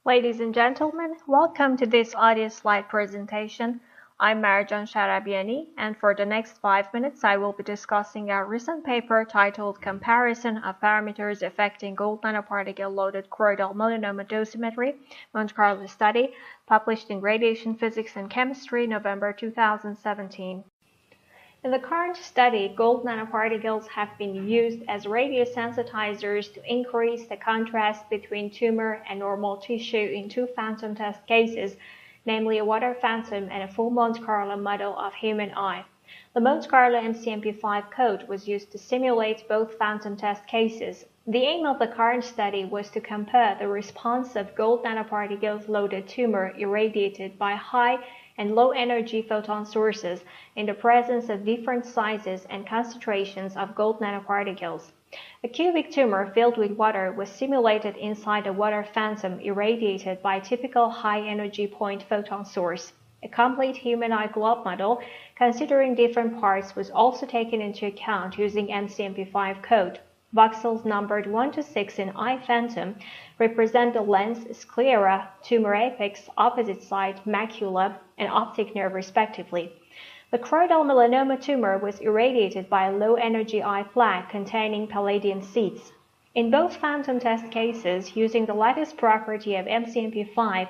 Ladies and gentlemen, welcome to this audio slide presentation. I'm Marjan Sharabiani, and for the next 5 minutes I will be discussing a recent paper titled Comparison of Parameters Affecting Gold Nanoparticle-Loaded Choroidal Melanoma Dosimetry, Monte Carlo Study, published in Radiation Physics and Chemistry, November 2017. In the current study, gold nanoparticles have been used as radiosensitizers to increase the contrast between tumor and normal tissue in two phantom test cases, namely a water phantom and a full Monte Carlo model of human eye. The Monte Carlo MCMP5 code was used to simulate both phantom test cases. The aim of the current study was to compare the response of gold nanoparticles-loaded tumor irradiated by high and low-energy photon sources in the presence of different sizes and concentrations of gold nanoparticles. A cubic tumor filled with water was simulated inside a water phantom irradiated by a typical high-energy point photon source. A complete human eye globe model, considering different parts, was also taken into account using MCMP5 code. Voxels numbered 1 to 6 in eye phantom represent the lens, sclera, tumor apex, opposite side, macula, and optic nerve respectively. The choroidal melanoma tumor was irradiated by a low-energy eye plaque containing palladium seeds. In both phantom test cases, using the lattice property of MCMP5,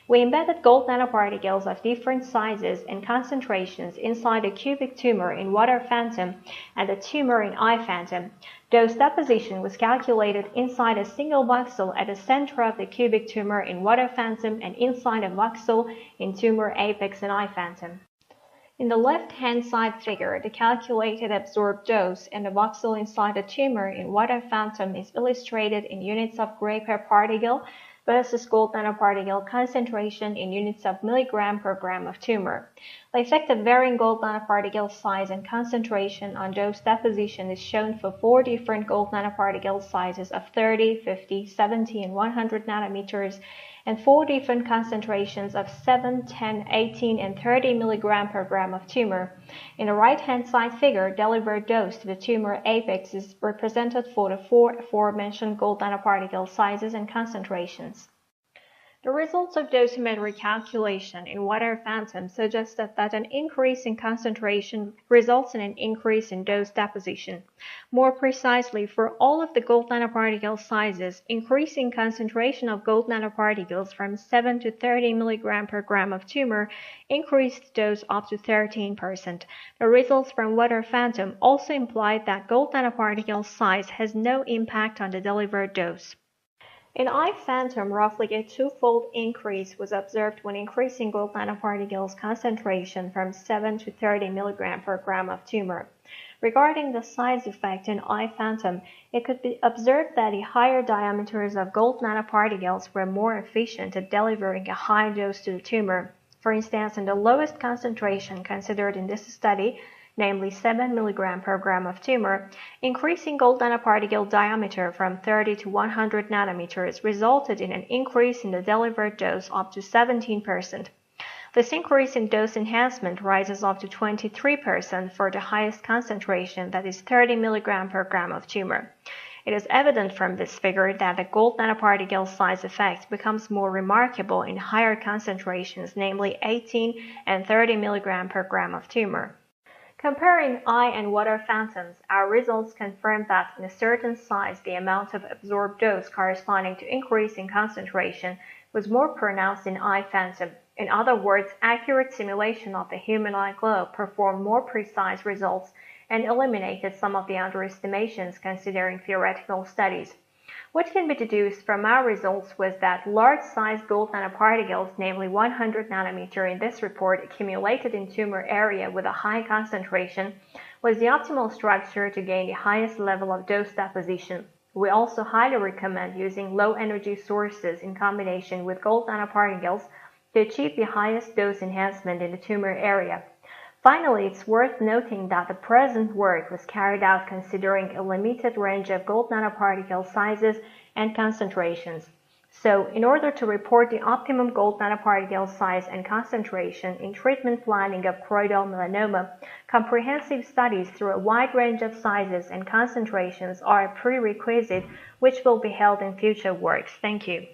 we embedded gold nanoparticles of different sizes and concentrations inside a cubic tumor in water phantom and a tumor in eye phantom. Dose deposition was calculated inside a single voxel at the center of the cubic tumor in water phantom and inside a voxel in tumor apex and eye phantom. In the left-hand side figure, the calculated absorbed dose and the voxel inside the tumor in water phantom is illustrated in units of gray per particle versus gold nanoparticle concentration in units of milligram per gram of tumor. The effect of varying gold nanoparticle size and concentration on dose deposition is shown for 4 different gold nanoparticle sizes of 30, 50, 70, and 100 nanometers, and 4 different concentrations of 7, 10, 18, and 30 milligram per gram of tumor. In the right-hand side figure, delivered dose to the tumor apex is represented for the 4 aforementioned gold nanoparticle sizes and concentrations. The results of dosimetry calculation in water phantom suggested that an increase in concentration results in an increase in dose deposition. More precisely, for all of the gold nanoparticle sizes, increasing concentration of gold nanoparticles from 7 to 30 milligram per gram of tumor increased dose up to 13%. The results from water phantom also implied that gold nanoparticle size has no impact on the delivered dose. In eye phantom, roughly a twofold increase was observed when increasing gold nanoparticles concentration from 7 to 30 milligram per gram of tumor. Regarding the size effect in eye phantom, it could be observed that the higher diameters of gold nanoparticles were more efficient at delivering a high dose to the tumor. For instance, in the lowest concentration considered in this study, namely 7 milligram per gram of tumor, increasing gold nanoparticle diameter from 30 to 100 nanometers resulted in an increase in the delivered dose up to 17%. This increase in dose enhancement rises up to 23% for the highest concentration, that is 30 milligram per gram of tumor. It is evident from this figure that the gold nanoparticle size effect becomes more remarkable in higher concentrations, namely 18 and 30 milligram per gram of tumor. Comparing eye and water phantoms, our results confirm that in a certain size the amount of absorbed dose corresponding to increase in concentration was more pronounced in eye phantom. In other words, accurate simulation of the human eye globe performed more precise results and eliminated some of the underestimations considering theoretical studies. What can be deduced from our results was that large-sized gold nanoparticles, namely 100 nanometer in this report, accumulated in tumor area with a high concentration, was the optimal structure to gain the highest level of dose deposition. We also highly recommend using low-energy sources in combination with gold nanoparticles to achieve the highest dose enhancement in the tumor area. Finally, it's worth noting that the present work was carried out considering a limited range of gold nanoparticle sizes and concentrations. So, in order to report the optimum gold nanoparticle size and concentration in treatment planning of choroidal melanoma, comprehensive studies through a wide range of sizes and concentrations are a prerequisite which will be held in future works. Thank you.